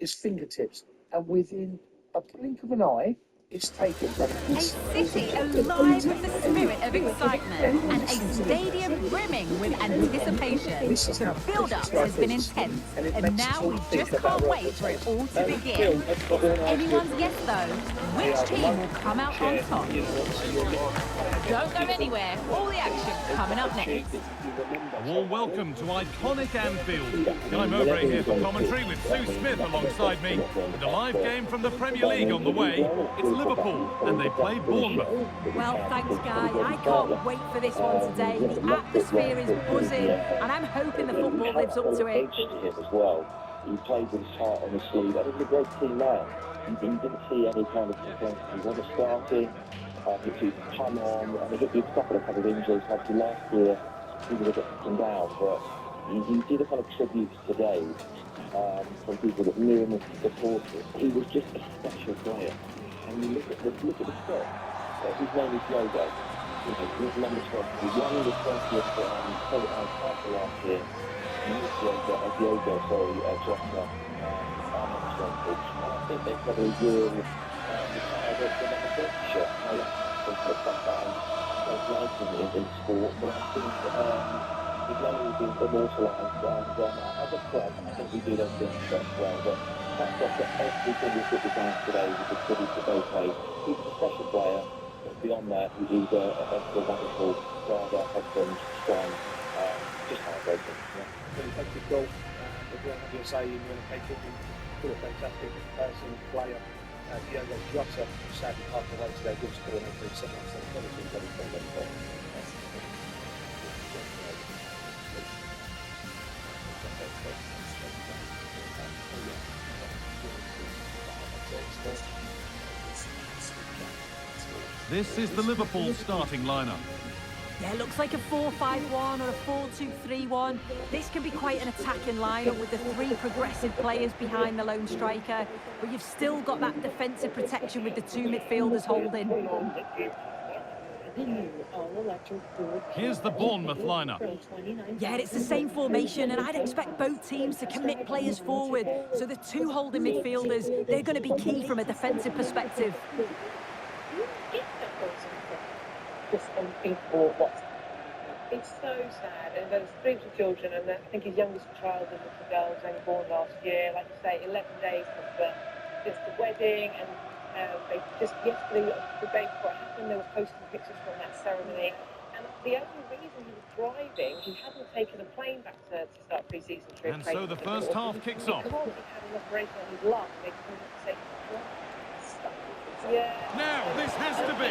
his fingertips, and within a blink of an eye, it's taken. A city alive with the spirit of excitement and a stadium brimming with anticipation. The build-up has been intense, and now we just can't wait for it all to begin. It's anyone's guess, though, which team will come out on top. Don't go anywhere. All the action coming up next. A warm welcome to iconic Anfield. Guy Mowbray here for commentary with Sue Smith alongside me. With a live game from the Premier League on the way, it's Liverpool and they play Bournemouth. Well, thanks, Guy. I can't wait for this one today. The atmosphere is buzzing, and I'm hoping the football lives up to it. As well. He played with his heart on his sleeve. That was a great team now. He didn't see any kind of difference. He wasn't starting. He come on. I mean, he'd suffered a couple of injuries. Actually, last year he was a bit up and down, but he did a kind of tribute today from people that knew him as supporters. He was just a special player. And you look at the squad. His name is Yogo. You know, he's number 20. He won the 20th title last year. Yogo, Jota, I think they probably will the number 30 shirt. I like in sport, but I think his name will be immortalised. And as a club, I think we do those things very well. But that's off to everything we put down today with the tribute to Bope. He's a special player, but beyond that, he's a wonderful father, husband, son, just heartbreaking. Fantastic goal. As you say, in Winnipeg, still a fantastic person, player. Diogo Jota, sadly passed away today. Good score, no 3 seconds. This is the Liverpool starting lineup. Yeah, looks like a 4-5-1 or a 4-2-3-1. This can be quite an attacking lineup with the 3 progressive players behind the lone striker, but you've still got that defensive protection with the 2 midfielders holding. Here's the Bournemouth lineup. Yeah, it's the same formation, and I'd expect both teams to commit players forward. So the 2 holding midfielders, they're going to be key from a defensive perspective. Just unthinkable what's it's so sad, and there's 3 little children, and I think his youngest child, the little girl, was only born last year. Like you say, 11 days of just the wedding, and they just yesterday, the day before it happened, they were posting pictures from that ceremony. And the only reason he was driving, he hadn't taken a plane back to start pre-season trip. And so the first half kicks off. Because he had an operation on his lung, they couldn't take it. Yeah. Now this has to be.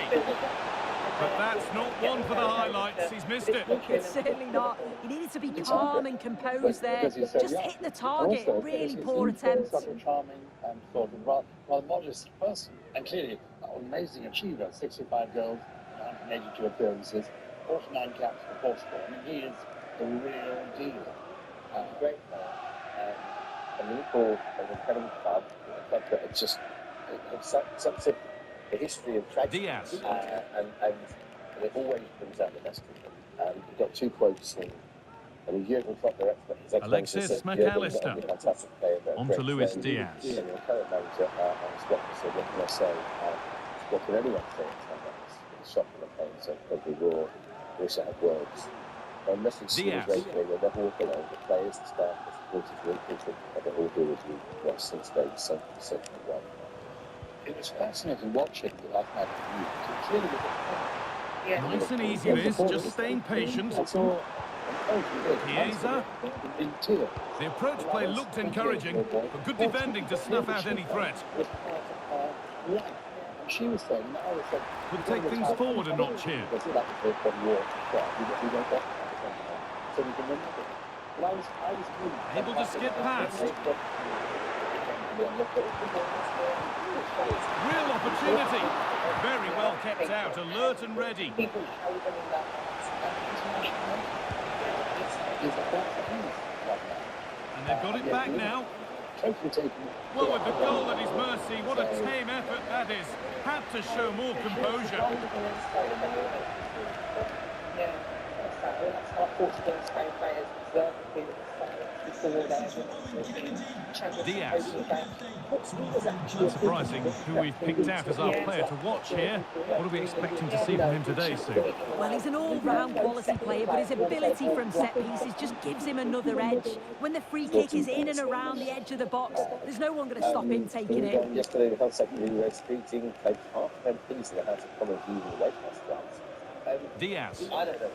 But that's not one for the highlights. He's missed it. It's certainly not. He needed to be calm and composed there. Just hit the target. Really poor attempt. Such a charming and sort of rather modest person. And clearly an amazing achiever. 65 goals, 182 appearances, 49 caps for Portugal. I mean, he is the real deal. Great player. And Liverpool is an incredible club. A club that it's just such a history of tragedy, Diaz. and it always brings out the best in them. You've got 2 quotes from Jurgen Klopp, Alexis McAllister. On to Luis Diaz. And your current manager, Scott, said, what can I say? What can anyone say? It's shocking the pain, so probably raw. We wish I had words. And Messi is very clear. They'll never walk alone. The players, the staff, the supporters, the people, and they all do as we watch since day 70%. It was fascinating watching the last night of the Yeah. Nice and easy this, just staying patient. Chiesa. The approach play looked encouraging, but good defending to snuff out any threat. She was saying, I was saying, Could take things forward a notch here. Able to skip past. Real opportunity. Very well kept out, alert and ready. And they've got it back now. Well, with the goal at his mercy, what a tame effort that is. Had to show more composure. Diaz. Unsurprising who we've picked out as our player to watch here. What are we expecting to see from him today, Sue? Well, he's an all-round quality player, but his ability from set pieces just gives him another edge. When the free kick is in and around the edge of the box, there's no one going to stop him taking it. Yesterday, the whole secondary were speaking, played half of them piece and had to come and even away past that. Diaz. I don't know.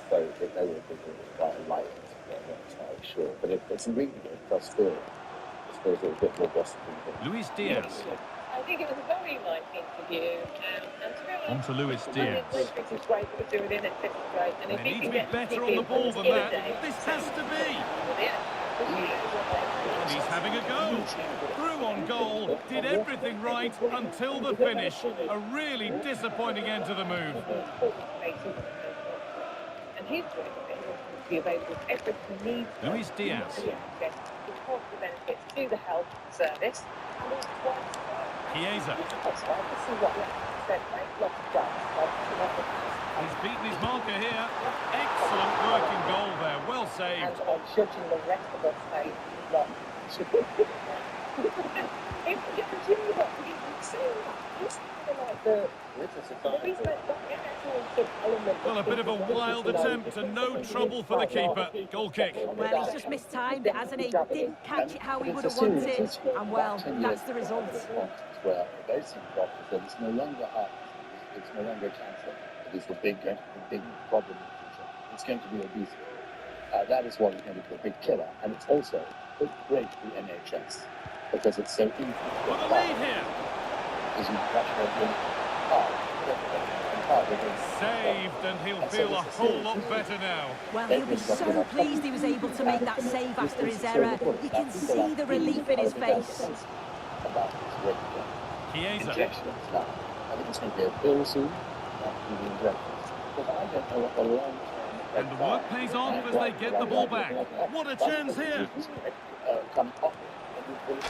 So they were thinking quite enlightened. I'm not entirely sure, but it's really good. It does feel a bit more gossipy. Luis Diaz. I think it was a very nice interview. And to be honest, On to Luis Diaz. This is great for doing it. It's great. And They need to be better on the ball than that. This has to be. And he's having a go. Through on goal. Did everything right until the finish. A really disappointing end to the move. And he's going to be available for everything he needs. Luis Diaz. Support the benefits, do the health service. Chiesa. He's beaten his marker here. Excellent working goal there. Well saved. And on judging the rest of us, say, not. Well, a bit of a wild attempt and no trouble for the keeper. Goal kick. Well, he's just mistimed it, hasn't he? Didn't catch it how he would have wanted. And, well, that's the result. Where those doctors, it's no longer it's no longer cancer. It is the big problem in the future. It's going to be obesity. That is what is going to be the big killer. And it's also great for the NHS because it's so easy. What a lead here. As you hard. Saved, and he'll feel a whole lot better now. Well, he'll be so pleased he was able to make that save after his error. You can see the relief in his face. Chiesa. I think it's going to be a bill soon. And the work pays off as they get the ball back. What a chance here.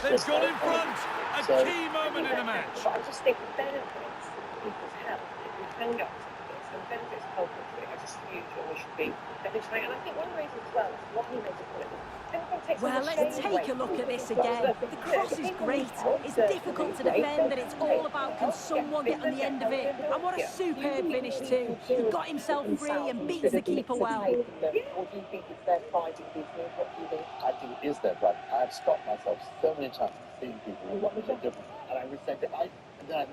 They've got in front. A key moment in the match. I just think the benefits people's health, if we can get to this, and benefits of health are just huge and we should be demonstrating. And I think one reason as well is what he made to put it. Well, let's take a look at this again. The cross is great. It's difficult to defend, and it's all about can someone get on the end of it. And what a superb finish too. He got himself free and beats the keeper well. Or do you think it's their pride in business? What do you think? I think it is their pride. I've stopped myself so many times seeing people who want to do different, and I would say that I don't.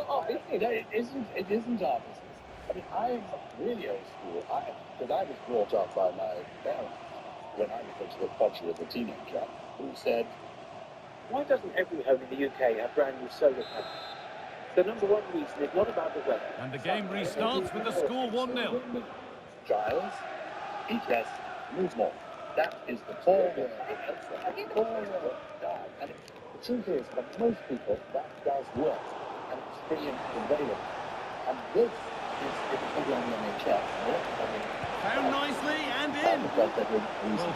Oh, it isn't our business. I mean, I'm really old school. Because I was brought up by my parents when I was into the pottery as a teenager, who said, why doesn't every home in the UK have brand new solar panels? The number one reason is not about the weather. And the game restarts with the score 1-0. Giles, eat less, move more. That is the core word. And the truth is, for most people, that does work. And it's free and available. And this is the problem on the NHS. Found nicely and in. Well,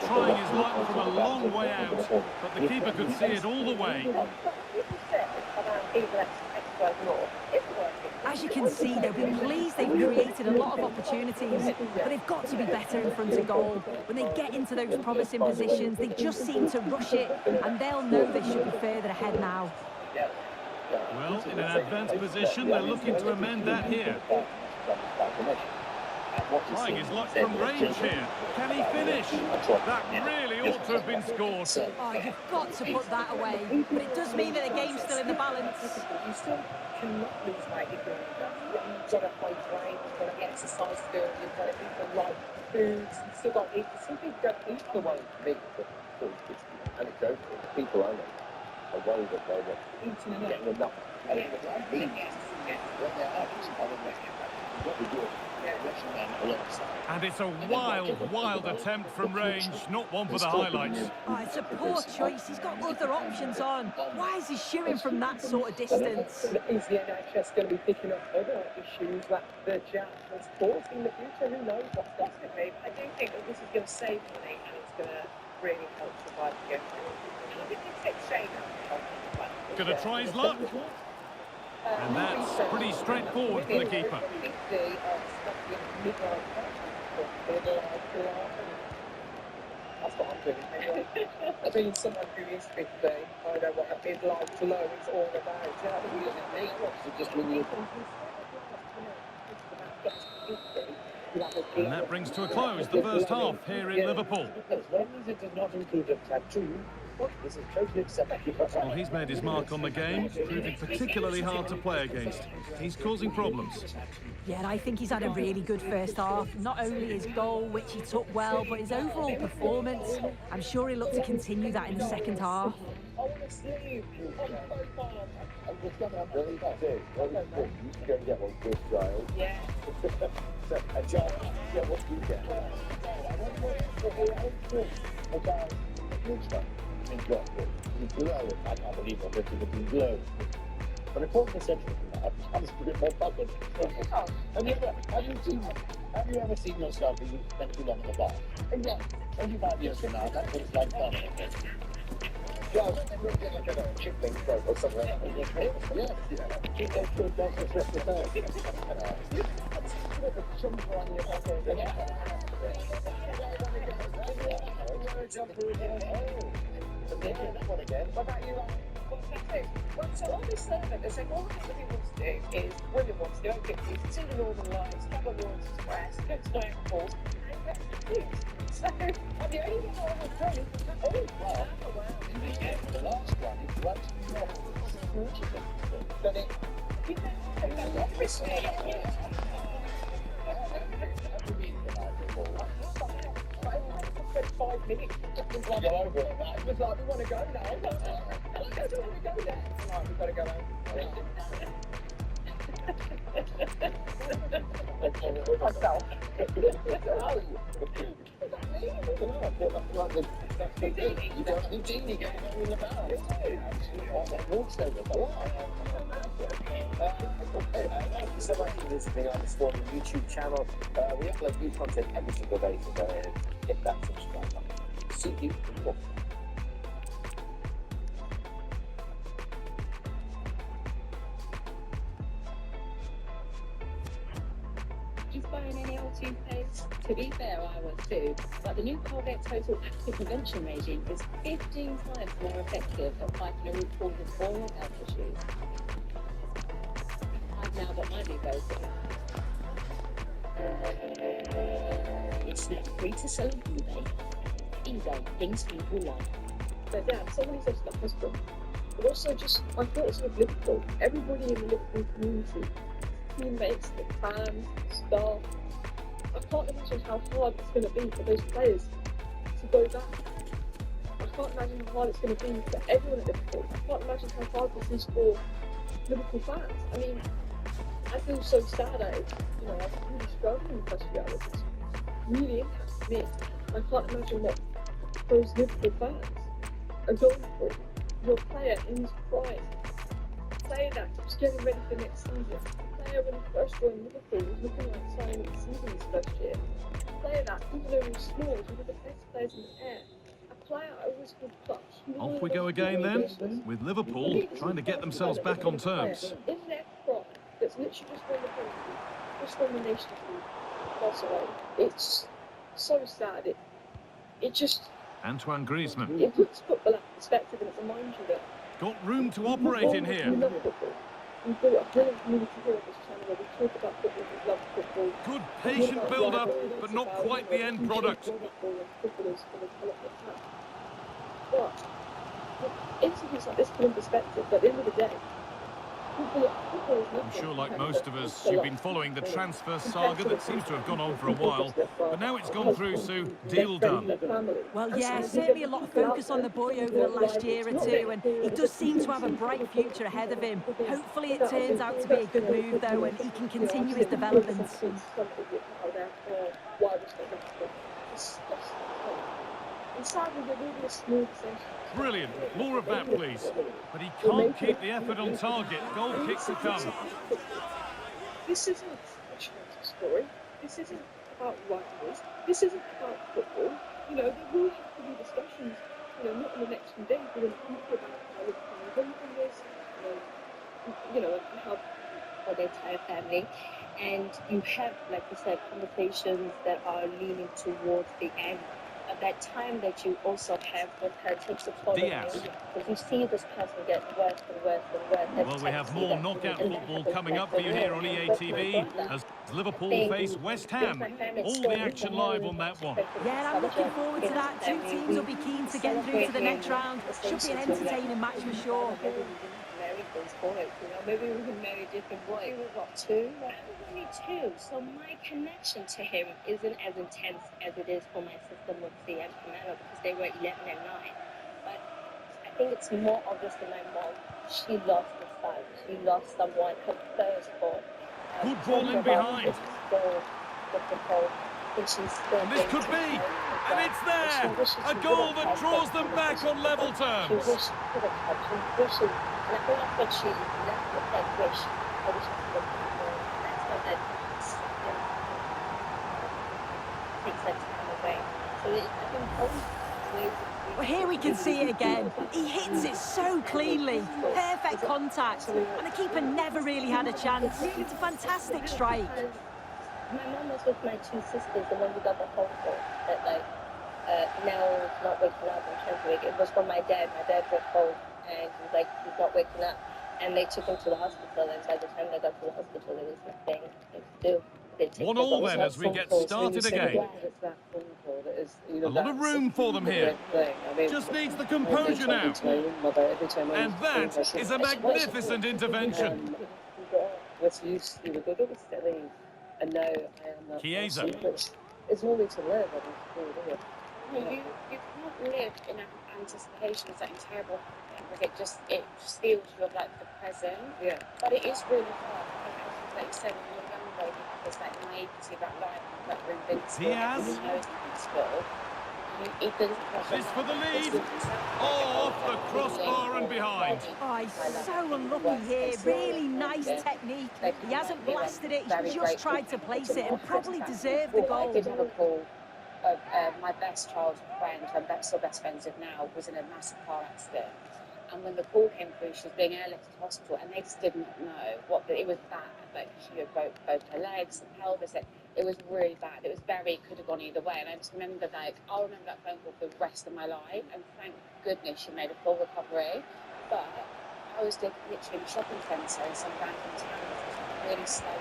trying his luck from a long way out, but the keeper could see it all the way. As you can see, they'll be pleased they've created a lot of opportunities, but they've got to be better in front of goal. When they get into those promising positions, they just seem to rush it, and they'll know they should be further ahead now. Well, in an advanced position, they're looking to amend that here. Trying his luck from range here. Can he finish? That really ought to have been scored. Oh, you've got to put that away. But it does mean that the game's still in the balance. You still cannot lose weight if you're in the balance. You've got to play brain, you've got to exercise still, you've got to eat the right foods, you've still got to eat. Some people don't eat the way me. Anecdotally, people I know are worried that they're eating enough. Getting enough. When they're out, what we do. And it's a wild attempt from range, not one for the highlights. Oh, it's a poor choice. He's got other options on. Why is he shooting from that sort of distance? Is the NHS going to be picking up other issues that the jab has caused in the future? Who knows what's going to be? I do think that this is going to save money and it's going to really help survive the game. And I think they take shade out of it. Going to try his luck. And that's pretty straightforward for the keeper. That's what I'm doing. I mean, someone who is 50, I know what that midlife flow is all about. Just when you... And that brings to a close the first half here in Liverpool. As long as it does not include a tattoo, this is totally acceptable. Well, he's made his mark on the game, proving particularly hard to play against. He's causing problems. Yeah, and I think he's had a really good first half. Not only his goal, which he took well, but his overall performance. I'm sure he'll look to continue that in the second half. Yeah. A job, get what you get. You blow it. I can't believe I'm looking at you blow. But according to Central, I'm just a bit more bubbly. Have you ever seen yourself when you spent too long in the bar? And yeah, 25 years from now, that's what it's like fun. Yeah, we're going to get a chick thing or something like that. Yeah. Keep those two dogs rest of the time. Put a jumper on your back. What about you? Well, so on this sermon, they're saying all the things that he wants to do is women want to do activities, see the Northern Lights, travel on the Orient Express, go to Niagara Falls, and get confused. So, I'm the only one I have done. Oh, wow. The last one is right But it, you know, that's risky. 5 minutes. It was like, we want to go now. I don't want to go now. Right, we've got to go home. Myself. Houdini getting over in the barrel. Thank you so much for visiting our Sport YouTube channel. We upload new content every single day, so go ahead and hit that subscribe button. See you tomorrow. He's buying any old toothpaste? To be fair, I was too. But the new Colgate Total Active Prevention regime is 15 times more effective at fighting a root cause of oral health issues. I've now got my new go-to. It's now free to sell on eBay. eBay, things people like. But yeah, somebody said that husband. But also just my thoughts with Liverpool. Everybody in the Liverpool community, teammates, the fans, staff. I can't imagine how hard it's going to be for those players to go back. I can't imagine how hard it's going to be for everyone at Liverpool. I can't imagine how hard this is for Liverpool fans. I mean, I feel so sad at it. You know, I've really struggled in the past few hours. It's really impacted me. I can't imagine what those Liverpool fans are going through. Your player in his prime, player that's getting ready for next season. Player when he first joined Liverpool was looking like signing the season his first year. Player that, even though he was small, was one of the best players in the air. A player I always called clutch. Off we go again then, with Liverpool trying to get themselves back on terms. In their prime, that's literally just won the country, just won the Nations League, pass away. It's so sad. It just... Antoine Griezmann. It puts football into perspective, and it reminds you that Got room to operate in here. we love football. We've built a brilliant community here on this channel where we talk about football, we love football. Good patient build-up, but not quite the end product. Football and footballers for the development of that. But interviews like this put in perspective, but at the end of the day, football is I'm nothing. sure, like most of us, you've been following the transfer saga that seems to have gone on for a while. But now it's gone through, Sue. Deal done. Well, yeah, certainly a lot of focus on the boy over the last year or two, and he does seem to have a bright future ahead of him. Hopefully it turns out to be a good move, though, and he can continue his development. Brilliant. More of that, please. But he can't keep the effort on target. Goal kick to come. This isn't a charity story. This isn't about rivals. This isn't about football. You know, there will have to be discussions, you know, not in the next few days, but in the future about how we can run from this, you know, how For the entire family, and you have, like you said, conversations that are leaning towards the end that time that you also have with her takes a toll on you. Because you see this person get worse and worse and worse. Well, we have more knockout football coming up for you here on EA TV as Liverpool face West Ham. All the action live on that one. Yeah, I'm looking forward to that. Two teams will be keen to get through to the next round. Should be an entertaining match for sure. Maybe we can marry different boys. We've got two. Only two. So my connection to him isn't as intense as it is for my sister Mutsi and Pamela because they were 11 and 9. But I think it's more obvious than my mom. She lost a son. She lost someone. Her first born. Good ball in behind. And this could be. And it's there. A goal that draws them back on level terms. She wished she could have touched. She wishes. And I think that's what she left with that wish. I wish I could have done more. That's what that takes that time away. So I think both ways. Well, here we can see it again. He hits it so cleanly. Perfect contact. And the keeper never really had a chance. It's a fantastic strike. My mom was with my two sisters, the one who got the phone call that Nell's not waking up and trying to wake. It was from my dad. My dad got cold and he was like, he's not waking up. And they took him to the hospital, and by the time they got to the hospital, there was nothing to do. 1-1 then as we get started again. A lot of room for them here. Just needs the composure now. And that is a magnificent intervention. Chiesa. It's only to live, I think. You can't live in anticipation of something terrible happening because it steals you of like the present. Yeah. But it is really hard. Like you said, when you're younger, you have this like naivety about life, like we're invincible. Diaz. This for the lead. Oh, off the crossbar and behind. Oh, he's so unlucky here. Really nice technique. He hasn't blasted it. He's just tried to place it and probably deserved the goal. I did have a call. My best childhood friend, I'm still best friends with now, was in a massive car accident. And when the call came through, she was being airlifted to hospital, and they just didn't know what it was bad. Like she had broke both her legs and pelvis. It was really bad. It was it could have gone either way. And I just remember, I'll remember that phone call for the rest of my life. And thank goodness she made a full recovery. But I was literally in a shopping centre in some random town, really slow,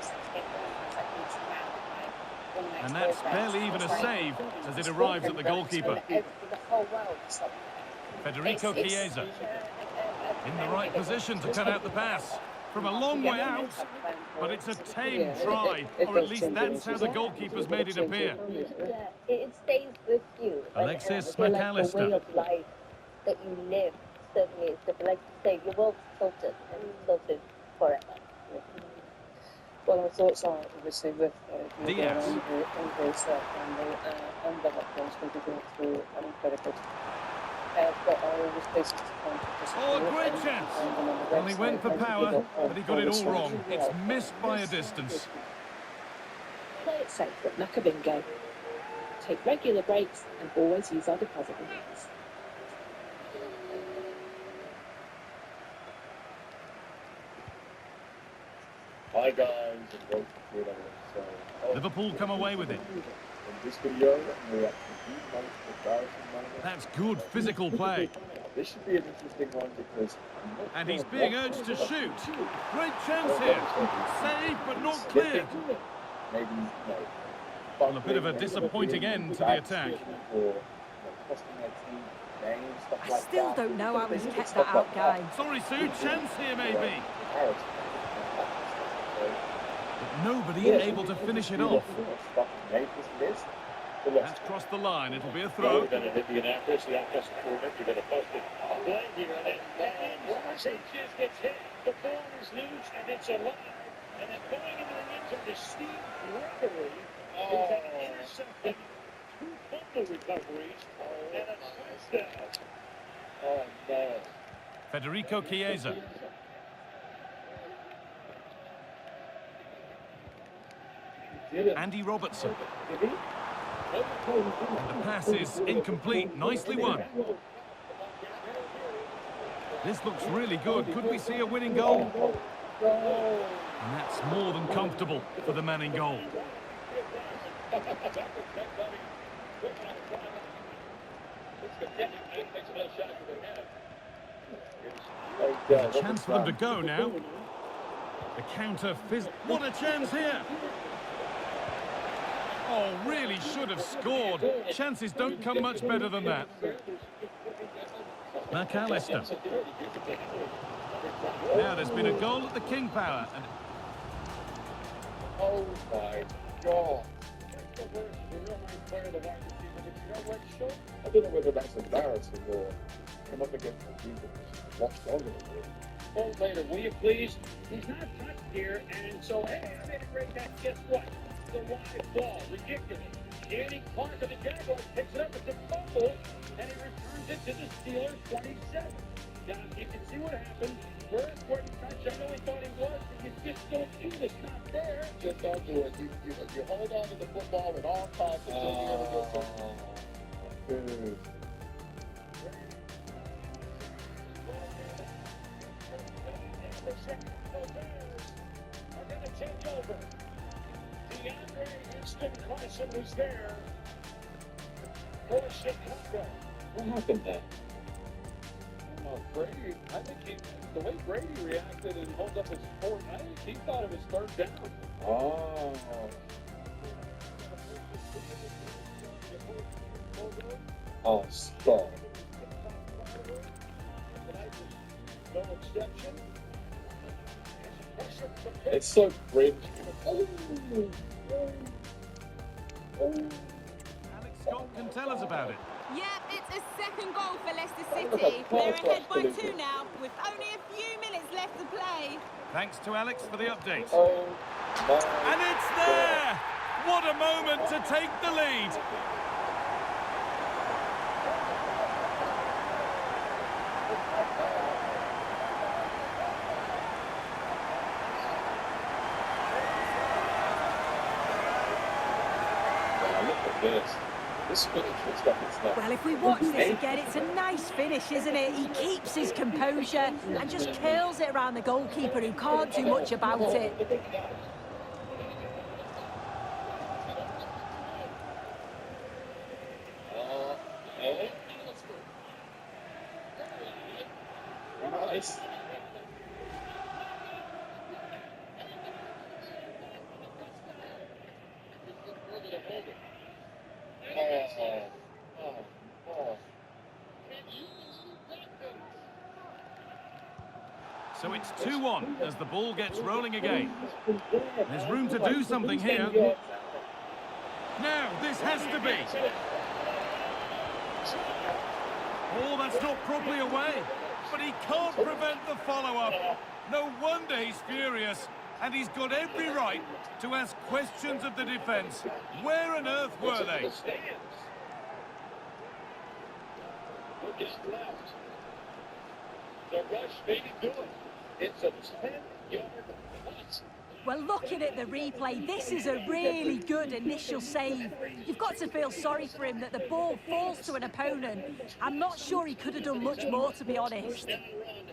and that's barely even a save as it arrives at the goalkeeper. Federico Chiesa in the right position to cut out the pass from a long way out, but it's a tame try, or at least that's how the goalkeeper's made it appear. It stays with you. Alexis The way McAllister. of life that you live certainly is different. Like you say, your world's tilted and tilted forever. Well, our thoughts are obviously with Diaz. Andre's family and the lockdowns will be going through an incredible. But I always places to come to Oh, a great chance! Well, he went for power, but he got it all wrong. It's missed by a distance. Play it safe at Nakabingo. Take regular breaks and always use our deposit limits. Hi guys, and Liverpool come away with it. in this video, we're at the That's good physical play. This should be an interesting one because... And he's being urged to shoot. Great chance here. Saved, but not cleared. Maybe, no. Well, a bit of a disappointing end to the attack. I still don't know how he's kept that out, guys. Sorry, Sue, chance here maybe. But nobody able to finish it off. That's crossed the line. It'll be a throw. We're going to hit the Annapolis, the outcast corner. You're going to post it. A play here on it. And Sanchez gets hit. The ball is loose, and it's alive. And then going into the end zone is Steve Gregory. Intercepted. Two fumble recoveries. And a touchdown. Oh, no. Federico Chiesa. Andy Robertson. The pass is incomplete. Nicely won. This looks really good. Could we see a winning goal? And that's more than comfortable for the man in goal. There's a chance for them to go now. The counter fizz. What a chance here! Oh, really should have scored. Chances don't come much better than that. McAllister. Now there's been a goal at the King Power. And oh my God. I don't know whether that's embarrassing or come up against the people lost on it. Hold later, will you please? He's not touched here, and so, hey, I made a great catch. Guess what? The wide ball. Ridiculous. Danny Clark of the Jaguars picks it up at the fumble, and he returns it to the Steelers 27. Now, you can see what happened. First quarter touch, I know he thought he was, but you just don't do it. It's not there. Just don't do it. You hold on to the football at all times until you ever get something. The second are going to take over. DeAndre Houston-Carson was there for Chicago. What happened there? Brady, I think the way Brady reacted and held up his support, I think he thought it was third down. Oh. Oh, stop. No exception. It's so cringe. Alex Scott can tell us about it. Yep, it's a second goal for Leicester City. They're ahead by 2 now, with only a few minutes left to play. Thanks to Alex for the update. Oh, my And it's there! What a moment to take the lead. Look at this. This finish looks like it's not. Well, if we watch this again, it's a nice finish, isn't it? He keeps his composure and just curls it around the goalkeeper who can't do much about it. Nice. So it's 2-1 as the ball gets rolling again. There's room to do something here. Now, this has to be. Oh, that's not properly away. But he can't prevent the follow-up. No wonder he's furious. And he's got every right to ask questions of the defence. Where on earth were they? Look is left. The rush may be good. It's a 10-yard punt. Well, looking at the replay, this is a really good initial save. You've got to feel sorry for him that the ball falls to an opponent. I'm not sure he could have done much more, to be honest. First down run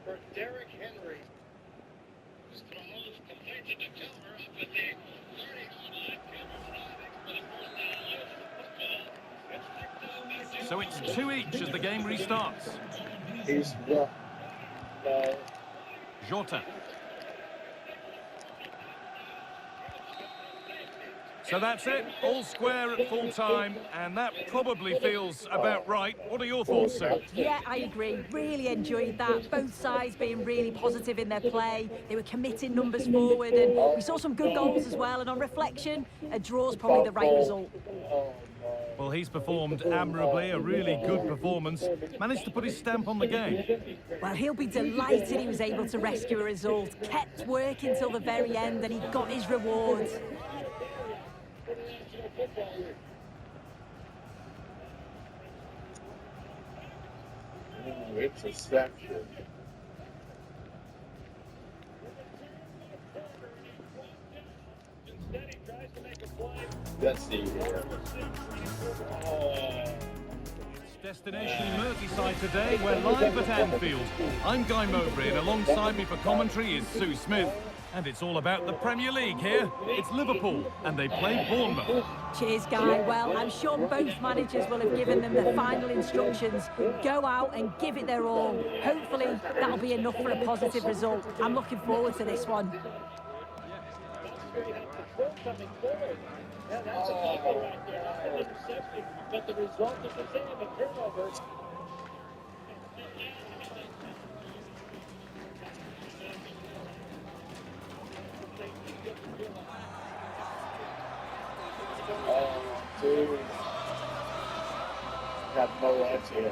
for Derrick Henry. Completed the cover up at the 30-yard line. So it's 2 each as the game restarts. He's not. Jota. So that's it, all square at full time, and that probably feels about right. What are your thoughts, Sue? Yeah, I agree. Really enjoyed that. Both sides being really positive in their play. They were committing numbers forward, and we saw some good goals as well. And on reflection, a draw's probably the right result. Well, he's performed admirably, a really good performance. Managed to put his stamp on the game. Well, he'll be delighted he was able to rescue a result. Kept working till the very end, and he got his reward. Interception. Let's see here. Destination Merseyside today. We're live at Anfield. I'm Guy Mowbray, and alongside me for commentary is Sue Smith. And it's all about the Premier League here. It's Liverpool, and they play Bournemouth. Cheers, Guy. Well, I'm sure both managers will have given them the final instructions. Go out and give it their all. Hopefully, that'll be enough for a positive result. I'm looking forward to this one. That's a keeper right there. An interception, but the result is the same, a turnover. Oh, dude. Had no idea.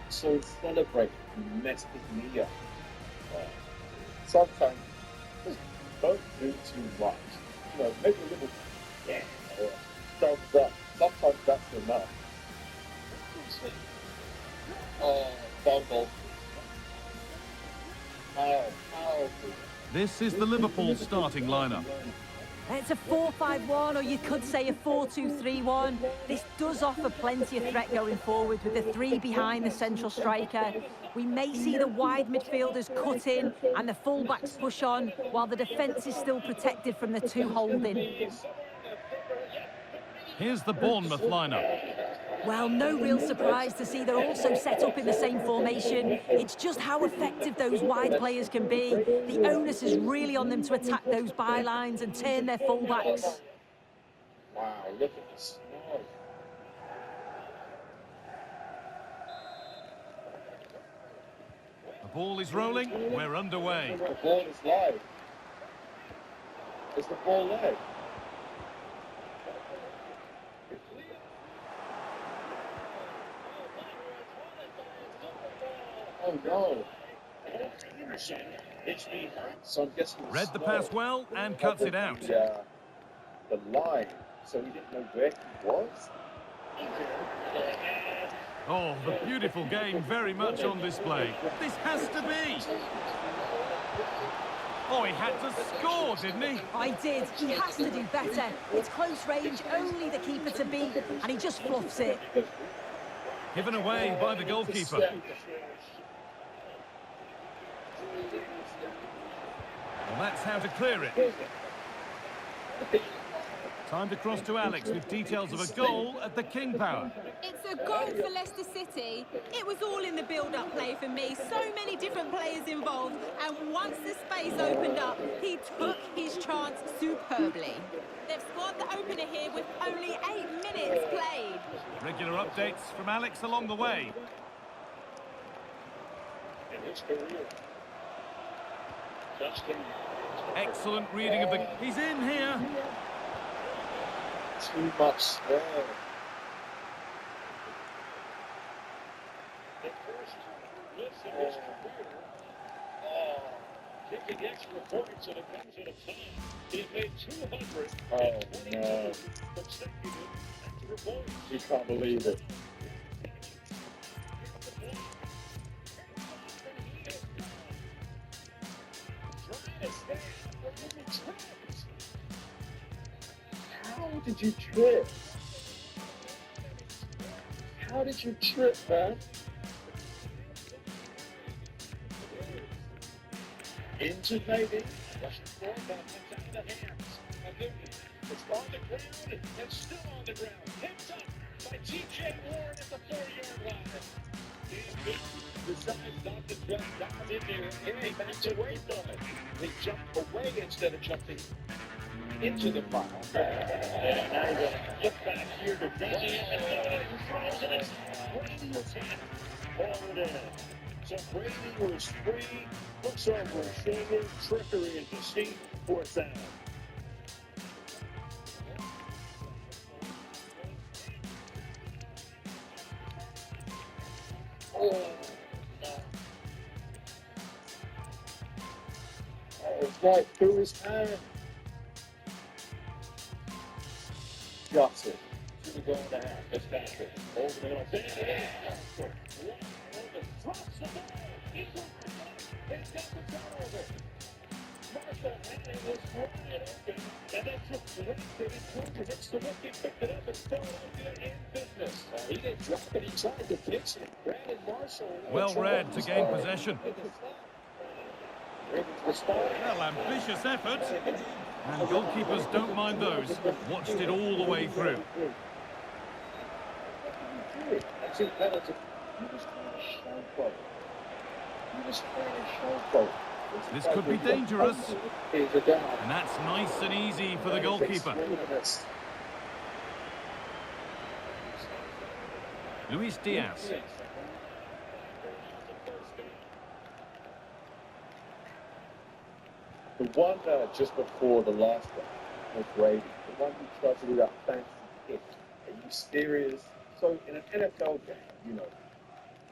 So celebrate messed me up. Sometimes just don't do too much. You know, make a little thumbs up. Sometimes that's enough. Oh, fumble. How? This is the Liverpool starting lineup. It's a 4-5-1, or you could say a 4-2-3-1. This does offer plenty of threat going forward with the three behind the central striker. We may see the wide midfielders cut in and the full-backs push on, while the defence is still protected from the two holding. Here's the Bournemouth lineup. Well, no real surprise to see they're also set up in the same formation. It's just how effective those wide players can be. The onus is really on them to attack those bylines and turn their fullbacks. Wow, look at this. The ball is rolling. We're underway. The ball is live. Is the ball live? Oh no. So I'm guessing Read the pass well and cuts it out. The line, so he didn't know where he was. Oh, the beautiful game very much on display. This has to be. Oh, he had to score, didn't he? I did. He has to do better. It's close range, only the keeper to beat, and he just fluffs it. Given away by the goalkeeper. Well, that's how to clear it. Time to cross to Alex with details of a goal at the King Power. It's a goal for Leicester City. It was all in the build-up play for me. So many different players involved. And once the space opened up, he took his chance superbly. They've scored the opener here with only 8 minutes played. Regular updates from Alex along the way. Excellent reading of the... He's in here. Too much spare. Kicking extra points and it comes at a time. He made 200. Oh no. Consecutive extra points. You can't believe it. How did you trip? How did you trip, man? Into maybe. Russian ball back out of the hands. It's on the ground and still on the ground. Picked up by TJ Warren at the 4-yard line. Decides not to jump down in there and they back away from it. They jump away instead of jumping into the pile. And now we're going to look back here to Brady and throws it. Brady was hit. Forward in. So Brady was free, looks over his shoulder, trickery and deceit, 4th down. right through his hand. Got it. To the goal and a half. It's Patrick. Over the middle. Drops the ball. He's got the turnover. Marshall Manning was wide open, and then just dropped it in corner. It's the rookie picked it up and Philadelphia in business. He didn't drop it, he tried to pitch it. Brandon Marshall. Well read to gain possession. Well, ambitious effort. And goalkeepers don't mind those. Watched it all the way through. That's a penalty. He was trying to showboat. He was trying to showboat. This could be dangerous. And that's nice and easy for the goalkeeper. Luis Diaz. The one just before the last one was Brady. The one who tried to do that fancy kick. Are you serious? So in an NFL game, you know,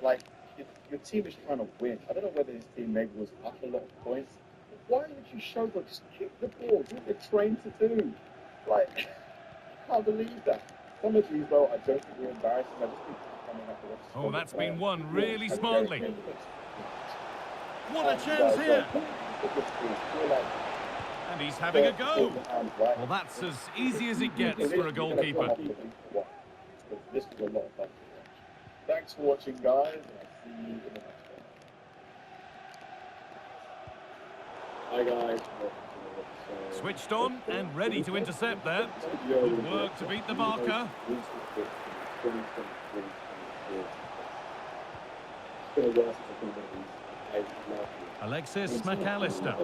like your team is trying to win. I don't know whether his team maybe was up a lot of points. Why would you show them? Just kick the ball. Do what you're trained to do. Like, I can't believe that. Some of these, though, I don't think we're embarrassing. I just think they're coming up with a Oh, that's been won really smartly. What a chance here. And he's having a go. Well, that's as easy as it gets for a goalkeeper. This was a lot of fun. Thanks for watching, guys. And I'll see you in the next one. Hi, guys. Switched on and ready to intercept there. Good work to beat the marker. Alexis McAllister.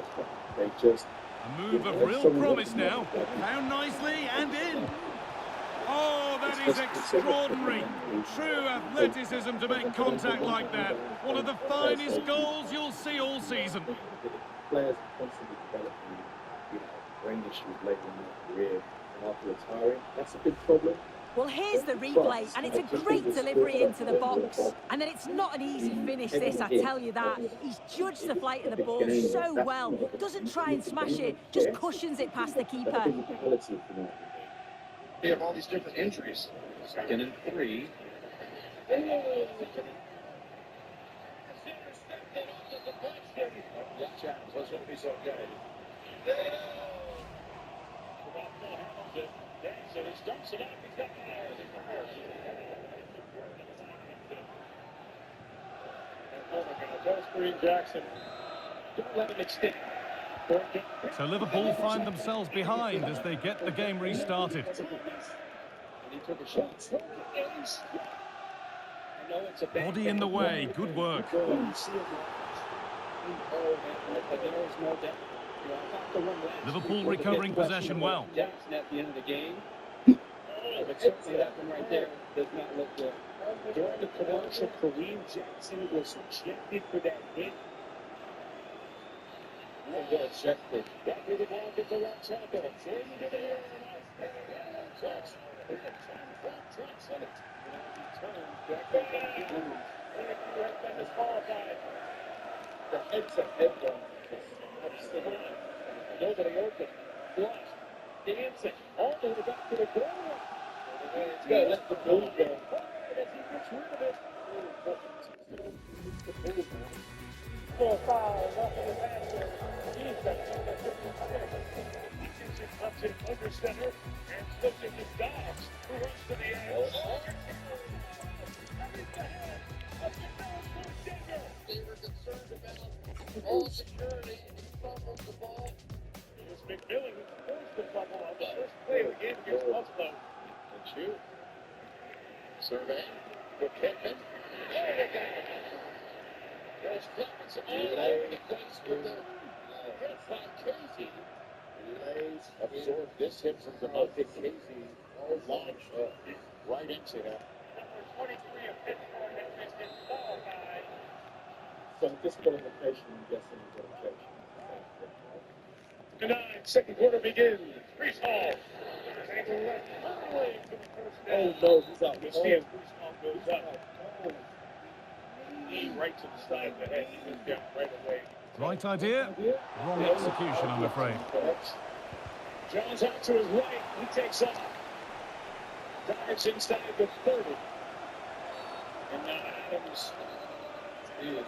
A move of real promise now. Found nicely and in. Oh, that is extraordinary. True athleticism to make contact like that. One of the finest goals you'll see all season. Players constantly developing, brain issues later in their career and after retiring. That's a big problem. Well, here's the replay, and it's a great delivery into the box. And then it's not an easy finish, this, I tell you that. He's judged the flight of the ball so well. Doesn't try and smash it, just cushions it past the keeper. They have all these different injuries. 2nd and 3. Let's hope he's okay. So he stumps it up. He's got Green Jackson. Don't let him extend. So Liverpool find themselves behind as they get the game restarted. He took a shot. Body in the way. Good work. Liverpool recovering possession well. Jackson at the end of the game. But certainly that one right there does not look good. During the commercial, Kareem Jackson was ejected for that hit. Ejected. Back to the ball, gets a right tackle. Into the air. Touch. The head-to-head one. Nobody open. Blocked. Dancing. All the way back to the goal. He's got to let the ball go. And as he gets rid of it. Comes in under center and slips it to Dobbs, who runs to the edge. They were concerned about ball security and he fumbled the ball. It was McMillan who forced the fumble on the first play of the game against Buffalo. And shoot. Survey. For Pittman. There's Clemens all over the place with the hit by Casey. Lays absorbed this hit from the Monte Casey. Launched right into him. Number 23 of Pittsburgh has been disqualified. So disqualification, I'm guessing, is an objection. Tonight, second quarter begins. Brees Hall. Oh no, he's out. You see as Brees Hall goes up. Knee right to the side of the head. He goes down right away. Right idea, wrong execution, I'm afraid. Jones out to his right. He takes off. Drives inside the 30. And now Adams is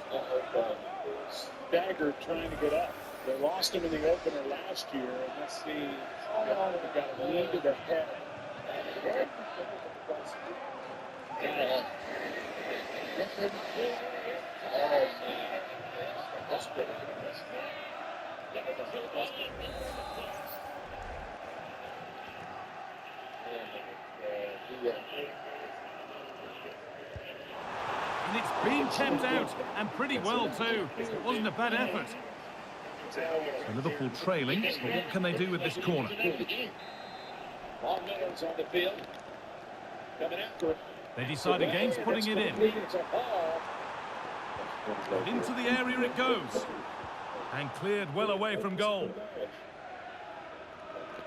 staggered trying to get up. They lost him in the opener last year, and let's see, they got a knee to the head. And it's been kept out, and pretty well too. It wasn't a bad effort. So Liverpool trailing, but what can they do with this corner? Long Meadows on the field. Coming after it. They decide against putting it in. But into the area it goes. And cleared well away from goal.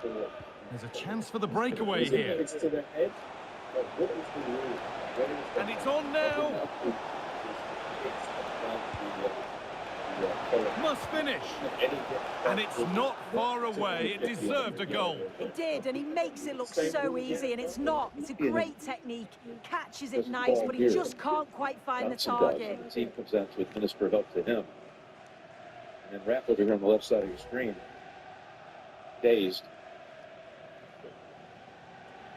There's a chance for the breakaway here. And it's on now. Must finish. And it's not far away. It deserved a goal. It did, and he makes it look so easy, and it's not. It's a great technique. Catches it nice, but he just can't quite find the target. The team comes out to administer help to him. And then Rapp over here on the left side of your screen. Dazed.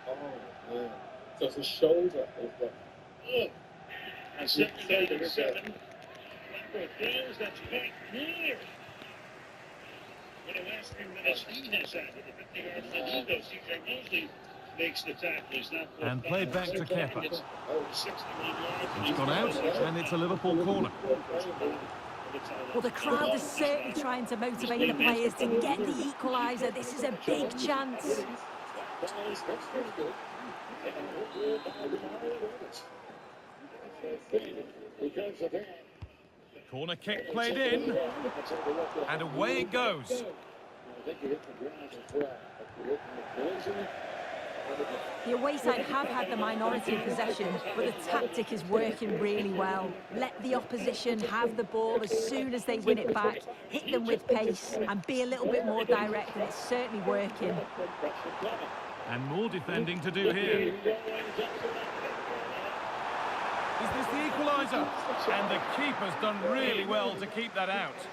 Oh, man. So his shoulder is the... And 7-7. Things that's quite near. In the last few minutes, he has added it. CJ Mosley makes the tackles. And played back to Kepa. It's gone out, and it's a Liverpool corner. Well, the crowd is certainly trying to motivate the players to get the equaliser. This is a big chance. Corner kick played in, and away it goes. The away side have had the minority of possession, but the tactic is working really well. Let the opposition have the ball as soon as they win it back, hit them with pace, and be a little bit more direct, and it's certainly working. And more defending to do here. Is this the equaliser? And the keeper's done really well to keep that out.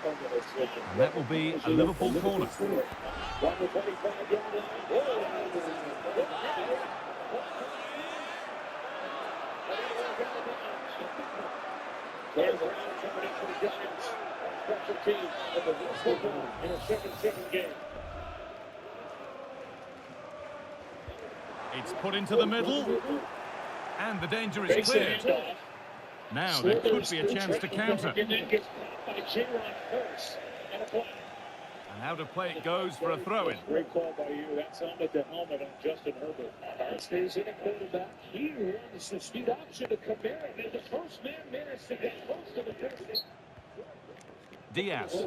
And that will be a Liverpool corner. It's put into the middle. And the danger is cleared. Now there could be a chance to counter. And out of play it goes for a throw-in. Great call by you. That's helmet to helmet on Justin Herbert. Stays in a quarterback. He runs the speed option to Kamara. And the first man managed to get close to the finish. Diaz.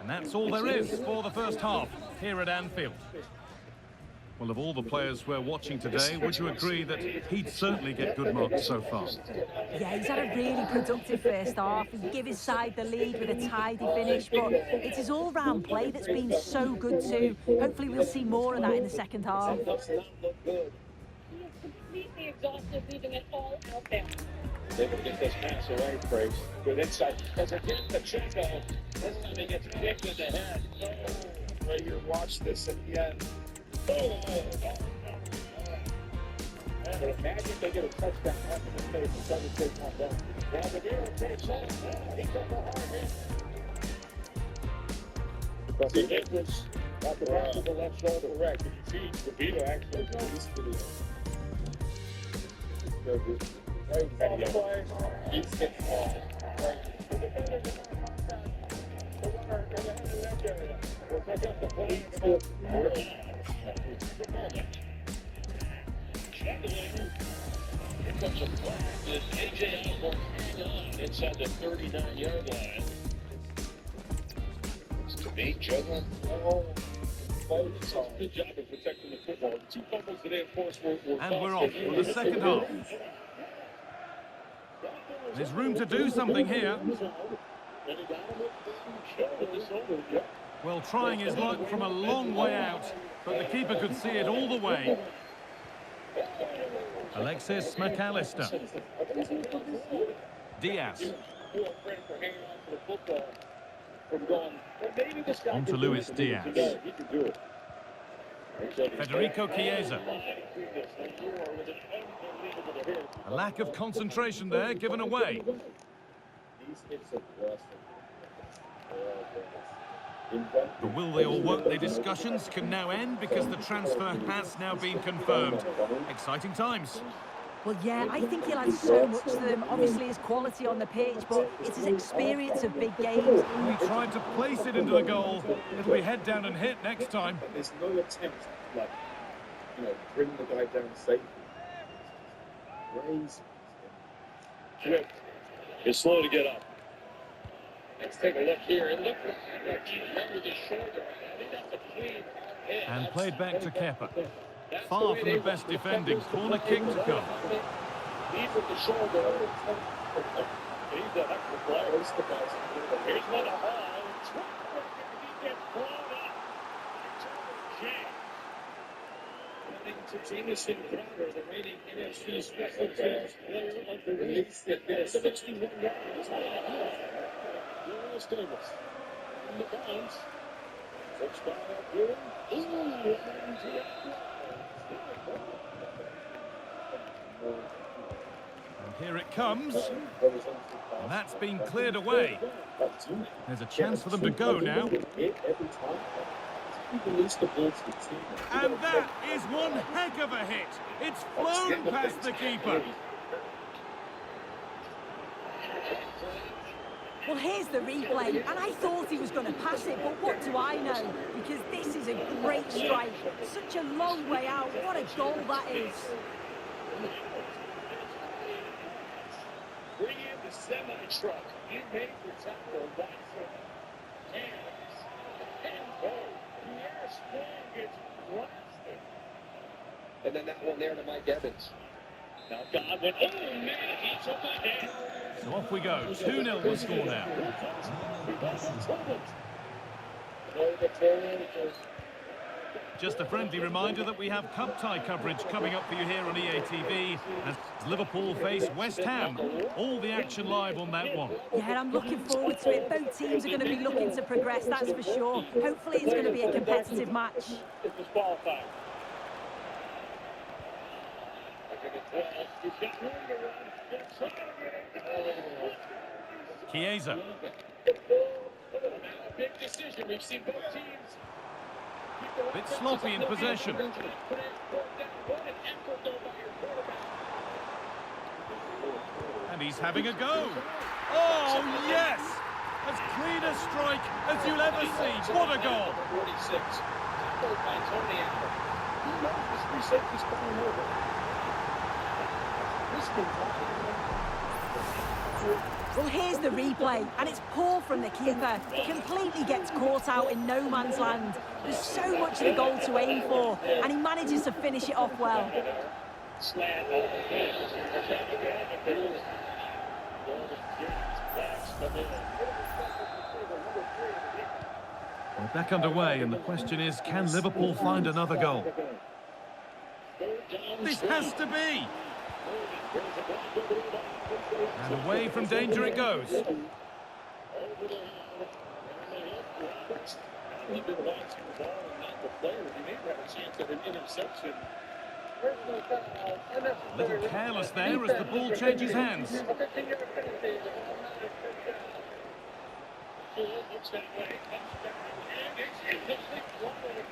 And that's all there is for the first half here at Anfield. Well, of all the players we're watching today, would you agree that he'd certainly get good marks so far? Yeah, he's had a really productive first half. He gave his side the lead with a tidy finish, but it's his all-round play that's been so good too. Hopefully we'll see more of that in the second half. He is completely exhausted, leaving it all out there. They can get this pass away, Grace. Good insight. As again, Pacheco. This time he gets kicked in the head. Right here, watch this again. And imagine they get a touchdown after the face. It doesn't take one down. Now the Maguire takes off. He got the hard hit. But the hit was at the back of the left shoulder. Correct. If you see, Vito actually got this video. He's getting inside the 39-yard line. It's to be juggling. Good job of protecting the football. The two fumbles today, of course, were and we're off for the second half. There's room to do something here. Well, trying his luck from a long way out, but the keeper could see it all the way. Alexis McAllister. Diaz. On to Luis Diaz. Federico Chiesa. A lack of concentration there, given away. The will they or won't they discussions can now end because the transfer has now been confirmed. Exciting times. Well, yeah, I think he'll add so much to them. Obviously, his quality on the pitch, but it's his experience of big games. He tried to place it into the goal. It'll be head down and hit next time. There's no attempt to, like, you know, bring the guy down safely. Crazy. It's slow to get up. Let's take a look here. And look at his shoulder. I think that's a clean hit. And played back to Kepa. Far from the best defending. Corner kick to come. Lead with the shoulder. He's a heck of a player. Here's one to Hall. He gets blown up. Jameson Crowder, the reigning NFC Special Teams Player of the Week. 61 yards. Davis. In the bounce. Touchdown up here. And here it comes. And that's been cleared away. There's a chance for them to go now. And that is one heck of a hit. It's flown past the keeper. Well, here's the replay, and I thought he was going to pass it, but what do I know? Because this is a great strike. Such a long way out. What a goal that is. Bring in the semi-truck. You made the tackle. Watson. Hands. And goal. Pierre Strong gets blasted. And then that one there to Mike Evans. Now Godwin. Oh, man. He took a hit. So off we go. 2-0 the score now. Just a friendly reminder that we have cup tie coverage coming up for you here on EA TV as Liverpool face West Ham. All the action live on that one. Yeah, I'm looking forward to it. Both teams are going to be looking to progress, that's for sure. Hopefully it's going to be a competitive match. Chiesa. Big decision. We've seen both teams. Bit sloppy in possession. And he's having a go. Oh, yes! As clean a strike as you'll ever see. What a goal! 46. By Tony Allen. He knows this reset is coming over. Well, here's the replay, and it's poor from the keeper. Completely gets caught out in no man's land. There's so much of the goal to aim for, and he manages to finish it off well. We're back underway, and the question is, can Liverpool find another goal? This has to be! And away from danger it goes. A little careless there as the ball changes hands.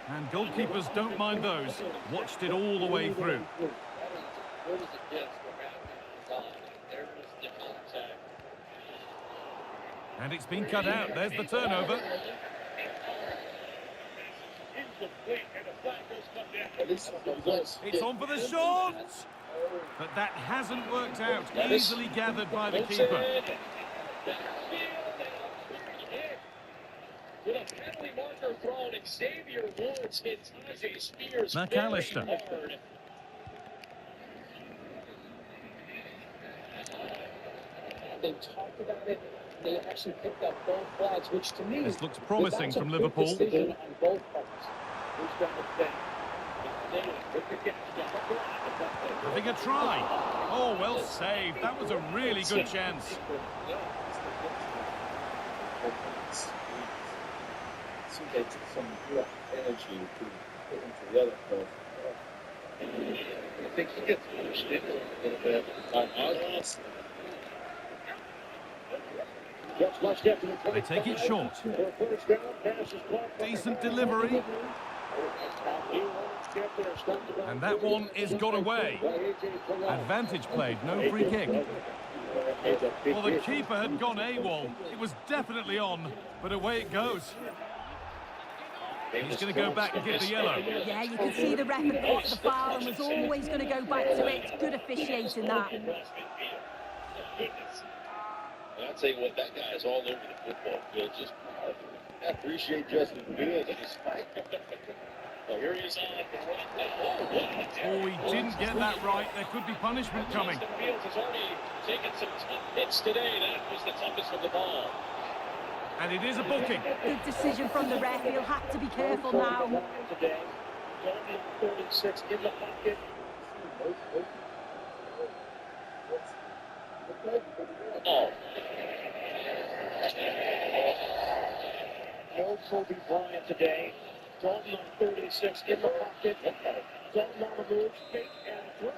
And goalkeepers don't mind those. Watched it all the way through. And it's been cut out. There's the turnover. It's on for the shot! But that hasn't worked out. Easily gathered by the keeper. McAllister. They've talked about it. They actually picked up both flags, which to me This looks promising from Liverpool. Decision on both parts. Having a try. Oh, well saved. That was a really good chance. So they took some real energy to put into the other person. I think he gets pushed in a little bit. They take it short. Decent delivery. And that one is got away. Advantage played, no free kick. Well, the keeper had gone AWOL. It was definitely on, but away it goes. He's going to go back and give the yellow. Yeah, you can see the ref had blocked the foul and was always going to go back to it. Good officiating that. I'll tell you what, that guy is all over the football field. Just I appreciate Justin Fields and his fight. Well, here he is on. Oh, he didn't get that right. There could be punishment coming. Justin Fields has already taken some tough hits today. That was the toughest of the ball. And it is a booking. Good decision from the ref. He'll have to be careful now. 36 in the pocket. Oh. No Kobe Bryant today. Dalton on 36 in the pocket. Dalton on the move. Fake and throw.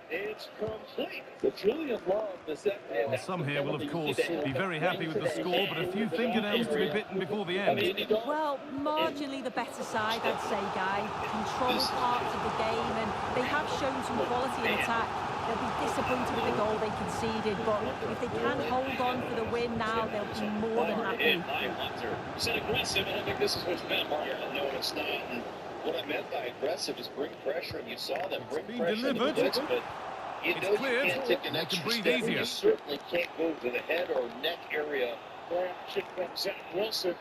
It's complete. The Julian Love, the second. Well, some here will, of course, be very happy with the score, but a few fingernails to be bitten before the end. Well, marginally the better side, I'd say, Guy. Control parts of the game, and they have shown some quality in attack. They'll be disappointed with the goal they conceded, but if they can hold on for the win now, they'll be more than happy. Hunter said aggressive, and I think this is what's meant by it. No, it's not. And what I meant by aggressive is bring pressure, and you saw them bring pressure. Delivered. Blitz, but you know cleared. you can't take an extra step. Easier. You certainly can't go to the head or neck area. Play action from Zach Wilson.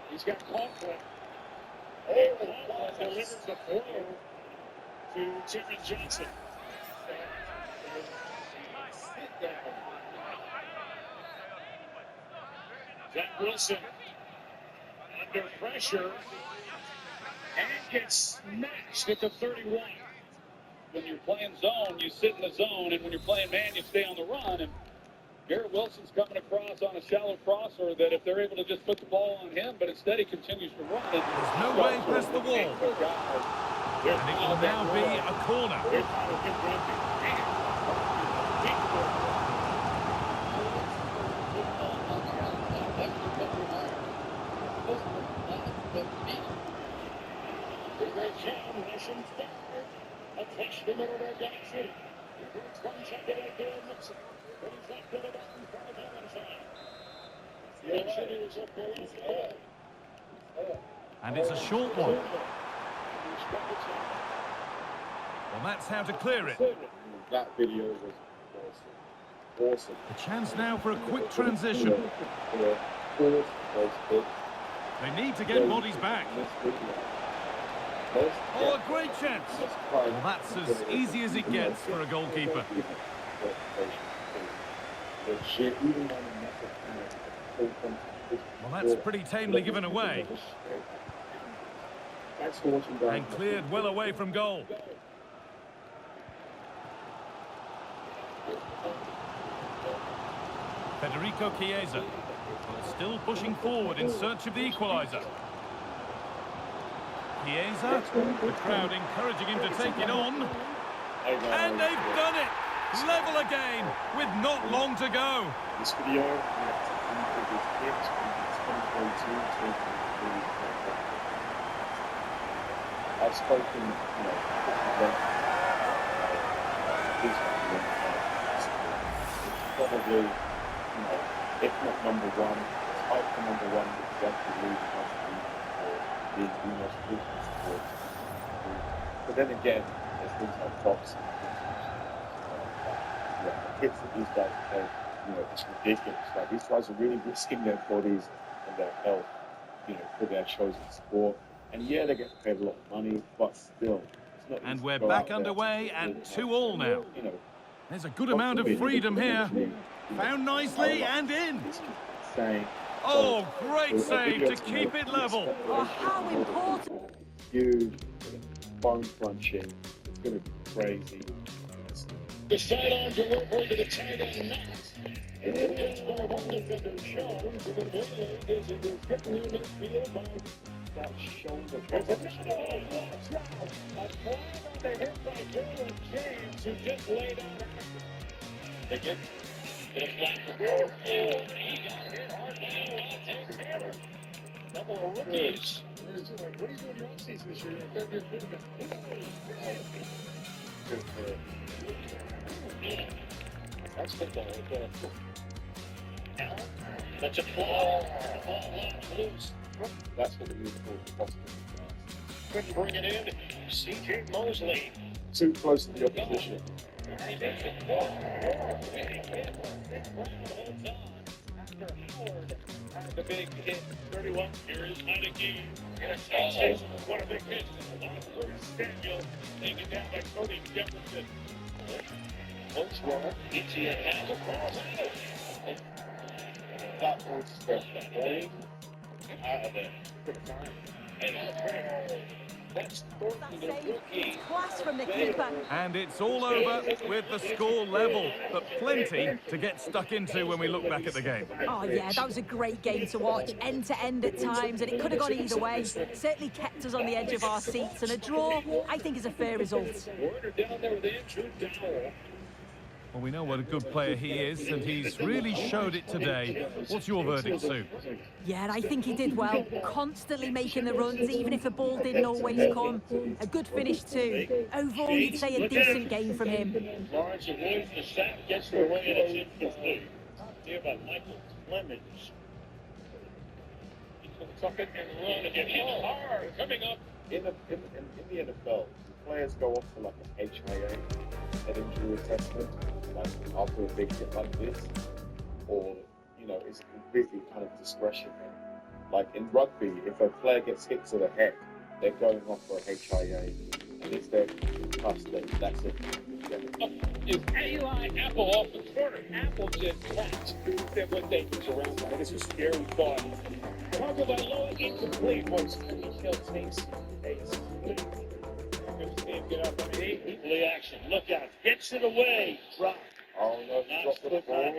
He's got Conklin. Oh, Conklin delivers the throw to Jimmy Johnson. Zach Wilson under pressure and gets smashed at the 31. When you're playing zone, you sit in the zone, and when you're playing man, you stay on the run. And Garrett Wilson's coming across on a shallow crosser that if they're able to just put the ball on him, but instead he continues to run. And there's no way past the wall. And it will now be a corner. And it's a short one. Well, that's how to clear it. That video was awesome. A chance now for a quick transition. They need to get bodies back. Oh, a great chance. Well, that's as easy as it gets for a goalkeeper. Well, that's pretty tamely given away. And cleared well away from goal. Federico Chiesa still pushing forward in search of the equaliser. Chiesa, the crowd encouraging him to take it on. And they've done it! Level again, with not long to go. This video, I've spoken, probably, if not number one, it's hard for number one because that's the league being the most frequent sport. But then again, there's things like boxing. The hits that these guys take, it's ridiculous. Like, these guys are really risking their bodies and their health, for their chosen sport. And yeah, they get paid a lot of money, but still, it's not. And we're back underway and 2-2 now. There's a good amount of freedom here. Found nicely and in. Oh, great save to keep it level. Oh, how important. Huge bone crunching. It's going to be crazy. The sidearm delivery to the tight end Matt. And it is for home defender Sean. The delay is in the getting in midfield by that shoulder. It's another one. A flag on the hit by Taylor James, who just laid out. They get the flag. Oh, he got hit hard now. Taylor. Couple of rookies. What are you doing your offseason this year? That's football right there. That's a ball. The ball loose. That's what the Liverpool possible. Couldn't bring it in. C.J. Mosley. Too close to the opposition. After Howard had the big hit. 31. Here is Heineke. What a big hit. Samuel taken down by Cody Jefferson. Post runner. ETN has a cross. That was special. Out of it. And that's Thornton, the rookie. Class from the keeper. And it's all over with the score level, but plenty to get stuck into when we look back at the game. Oh yeah, that was a great game to watch, end to end at times, and it could have gone either way. Certainly kept us on the edge of our seats, and a draw, I think, is a fair result. Warner down there with Andrew Dowell. Well, we know what a good player he is, and he's really showed it today. What's your verdict, Sue? Yeah, I think he did well, constantly making the runs, even if the ball didn't always come. A good finish too. Overall, you'd say a decent game from him. Lawrence avoids the sack, gets the way, and it's incomplete. Here about Michael Clemens. He's going to tuck it and run and get hit hard. Coming up. In the NFL, players go off for like an HIA, an injury assessment, like after a big hit like this, or, you know, it's completely kind of discretionary. Like in rugby, if a player gets hit to the head, they're going off for a HIA, and if they're concussed, then that's it. Is Eli Apple off the corner? Apple just catch. Then what they was around. I think it's a scary thought. Covered by low, incomplete. Once he killed Stacy. Get up on the play action. Look out. Gets it away. Drop. Oh no, he dropped the ball.